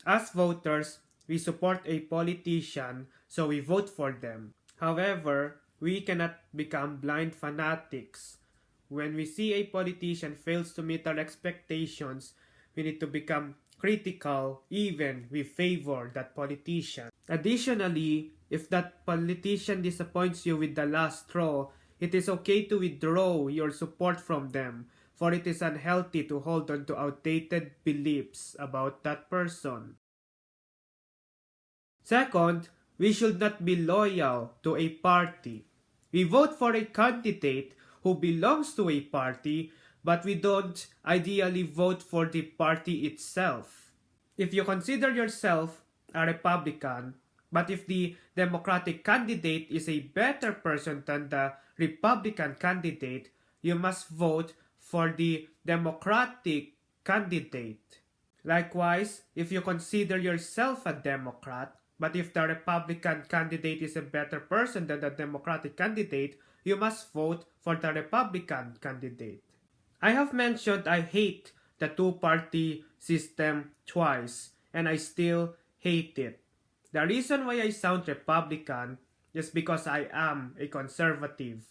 As voters, we support a politician, so we vote for them. However, we cannot become blind fanatics. When we see a politician fails to meet our expectations, we need to become critical even we favor that politician. Additionally, if that politician disappoints you with the last straw, it is okay to withdraw your support from them, for it is unhealthy to hold on to outdated beliefs about that person. Second, we should not be loyal to a party. We vote for a candidate who belongs to a party, but we don't ideally vote for the party itself. If you consider yourself a Republican, but if the Democratic candidate is a better person than the Republican candidate, you must vote for the Democratic candidate. Likewise, if you consider yourself a Democrat, but if the Republican candidate is a better person than the Democratic candidate, you must vote for the Republican candidate. I have mentioned I hate the two-party system twice, and I still hate it. The reason why I sound Republican is because I am a conservative.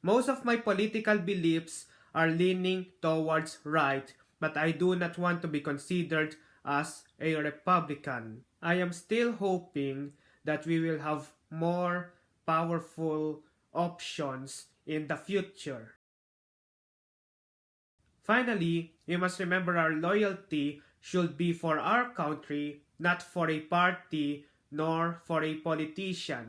Most of my political beliefs are leaning towards right, but I do not want to be considered as a Republican. I am still hoping that we will have more powerful options in the future. Finally, we must remember our loyalty should be for our country, not for a party nor for a politician.